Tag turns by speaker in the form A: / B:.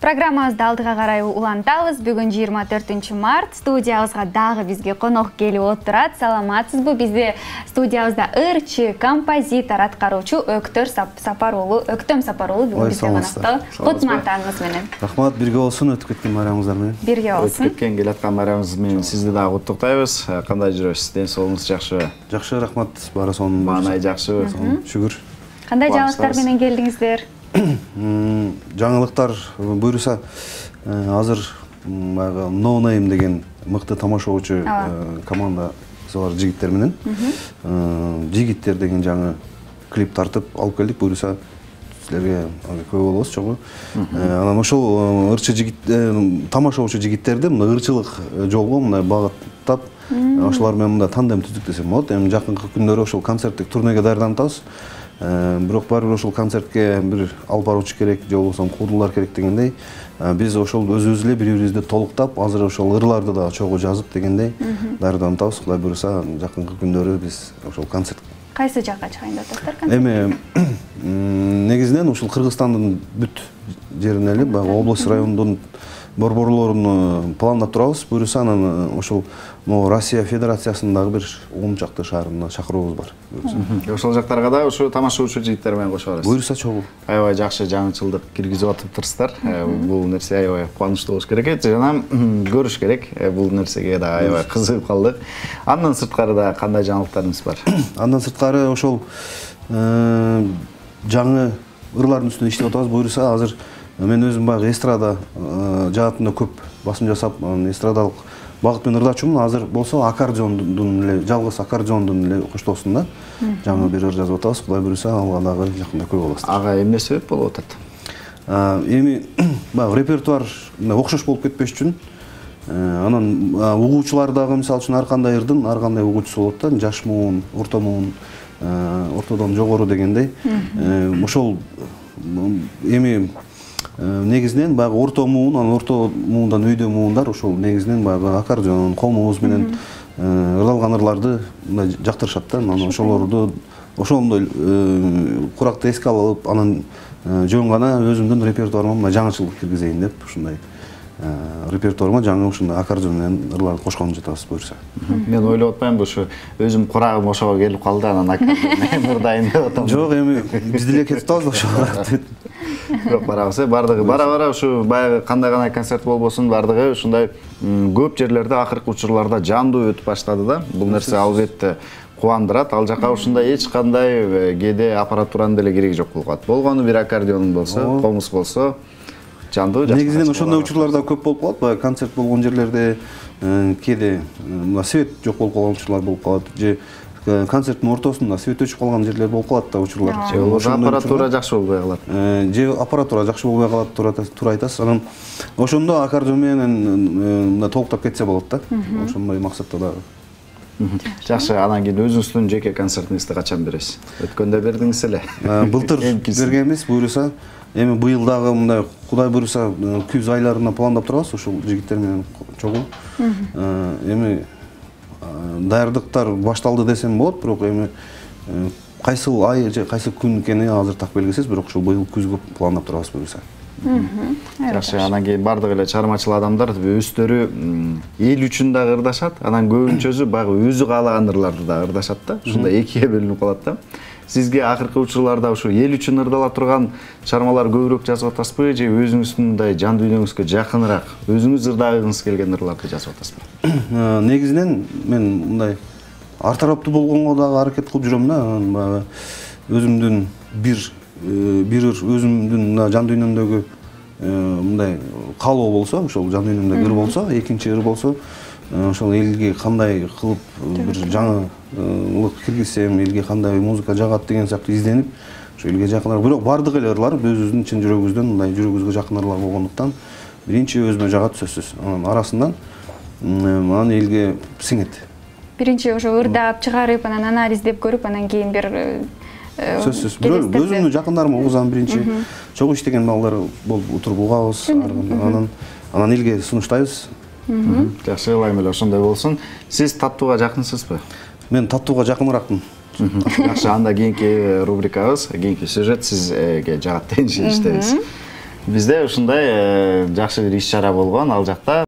A: Программабызды алдыга карай улантабыз. Бүгүн 24 март. Студиябызга дагы бизге конок келип отурат. Саламатсызбы? Бизде студиябызда ырчы, композитор, аткаруучу Өктөм Сапарулу бүгүн бизде конокто. Кутмантаңыз менен.
B: Рахмат, бирге болсун, өтүп кеткен майрамыңыздар менен.
A: Бирге болсун.
C: Өтүп кеткен келаткан майрамыңыз менен сизди дагы куттуктайбыз. Кандай жүрөсүз? Ден соолугуңуз жакшыбы?
B: Жакшы, рахмат. Баары сонун.
C: Маанай жакшыбы?
B: Шүгүр.
A: Кандай жаңылыктар менен келдиңиздер?
B: Жаңылыктар буюрса, азыр No Name деген мыкты тамашоочу командасы бар жигиттер менен. Жигиттер деген жаңы клип тартып алып келдик. Буюрса силерге көй болобуз, чогуу. Анан ошол ырчы жигит тамашоочу жигиттерди мына ырчылык жолго мына багыттап, ошолар менен мында тандем түздүк десем болот. Эми жакынкы күндөрү ошол концерттик турнеге даярданып атабыз. Бирок баары ошол концертке бир алып баруучу керек, же болбосо куудулар керек дегендей. Биз ошол өзүбүз эле бири-бирибизди толуктап, азыр ошол ырларды да чогуу жазып дегендей даярданып атабыз. Кудай буйруса, жакынкы күндөрү биз ошол концерт.
A: Кайсы жакка чыгайын деп атасыздар?
B: Эми негизинен ушул Кыргызстандын бүт жерине эле, баягы область райондун борборлорун пландап турабыз. Буюрса анан ошол Россия Федерациясындагы бир 10 чакты шаарына чакыруубуз бар.
C: Ошол жактарга да ушу тамашоочу жигиттер менен кошо барасыз.
B: Буюрса чогуу.
C: Аябай жакшы жаңычылдык киргизип атыптырсыздар. Бул нерсе аябай кубанычтуу болуш керек. Жана көрүш керек. Бул нерсеге да аябай кызыгып калдык. Андан сырткары да кандай жаңылыктарыңыз бар?
B: Андан сырткары ошол жаңы ырлардын үстүнө иштеп атабыз. Буюрса азыр мен өзүм баягы эстрада жаатында көп басым жасап, эстрадалык багыт менен ырдачумун. Азыр болсо аккордеондун эле, жалгыз аккордеондун эле коштоосунда жаңы бир ыр жазып атабыз. Кудай буйруса, алга дагы жакында көп болосуз.
C: Ага, эмне себеп болуп атат?
B: Эми баягы репертуар окшош болуп кетпеш үчүн, анан угуучулар дагы мисалы үчүн ар кандай ырдын ар кандай угуучусу болот да, жаш муун, орто муун, ортодон жогору дегендей. Ошол эми негизинен баягы орто муун, анан орто муундан өйдө муундар ошол негизинен баягы аккордеон, комуз менен ырдалган ырларды мындай жактырышат да. Анан ошолорду ошондой куракты эске алып, анан жөн гана өзүмдүн репертуарыма мына жаңычылык киргизейин деп ушундай репертуарыма жаңы ушундай аккордеон менен ырларды кошкон жатабыз буюрса.
C: Мен ойлоп атпаймынбы, ушу өзүм курагым ошого келип калды, анан аккордеон менен ырдайын деп атам.
B: Жок, эми биз деле кетип атабыз ошого.
C: Бирок барабыз, бардыгы бара-бара ушу баягы кандай концерт болбосун, бардыгы ушундай көп жерлерде акыркы учурларда жандуу өтүп баштады да. Бул нерсе албетте кубандырат. Ал жака ушундай эч кандай кээде аппаратуранын деле кереги жок болуп калат. Болгону бир аккордеон болсо, комуз болсо, жандуу жакшы.
B: Негизинен ошондой учурларда көп болуп калат. Баягы концерт болгон жерлерде кээде мына свет жок болуп калган учурлар болуп калат. Же концерттин ортосунда свет өчүп калган жерлер болуп калат да учурлар.
C: Аппаратура жакшы болбой калат.
B: Же аппаратура жакшы болбой калат, туура айтасыз. Анан ошондо аккордеон менен толуктап кетсе болот да. Ошондой максатта да.
C: Жакшы, анан кийин өзүңүздүн жеке концертиңизди качан бересиз? Өткөндө бердиңиз эле.
B: Былтыр бергенбиз, буюрса, эми быйыл дагы мындай Кудай буюрса күз айларына пландап турабыз ушул жигиттер менен чогуу. Эми даярдыктар башталды десем болот, бирок эми кайсыл ай же кайсы күн экени азыр так белгисиз, бирок ушул быйыл күзгө пландап турабыз буюрса.
C: Жакшы, анан кийин бардык эле чыгармачыл адамдар өздөрү эл үчүн дагы ырдашат, анан көбүнчөсү баягы өзү каалаган ырларды да ырдашат да. Ушундай экиге бөлүнүп калат да. Сизге акыркы учурларда ушу эл үчүн ырдала турган чыгармалар көбүрөөк жазып атасызбы, же өзүңүздүн мындай жан дүйнөңүзгө жакыныраак, өзүңүз ырдагыңыз келген ырларды жазып атасызбы?
B: Негизинен мен мындай ар тараптуу болгонго дагы аракет кылып жүрөм да. Өзүмдүн бир өзүмдүн жан дүйнөмдөгү мындай каалоо болсо, ошол жан дүйнөмдөгү ыр болсо, экинчи ыр болсо, ошол элге кандай кылып бир жаңылык киргизсем, элге кандай музыка жагат деген сыяктуу изденип, ошо элге жакыныраак. Бирок бардык эле ырлар өзүбүздүн чын жүрөгүбүздөн, мындай жүрөгүбүзгө жакын ырлар болгондуктан биринчи өзүмө жагат сөзсүз. Анан арасынан анан элге сиңет.
A: Биринчи ошо ырдап чыгарып, анан анализдеп көрүп, анан кийин бир
B: сөзсүз. Өзүмдүн жакындарыма угузам биринчи. Чогуу иштеген балдар болуп отуруп угабыз, анан элге сунуштайбыз.
C: Жакшы, ылайым эле ошондой болсун. Сиз таттууга жакынсызбы?
B: Мен таттууга жакыныраакмын.
C: Жакшы, анда кийинки рубрикабыз, кийинки сюжет сизге жагат дегенче иштейбиз. Бизде ушундай жакшы бир иш чара болгон ал жакта.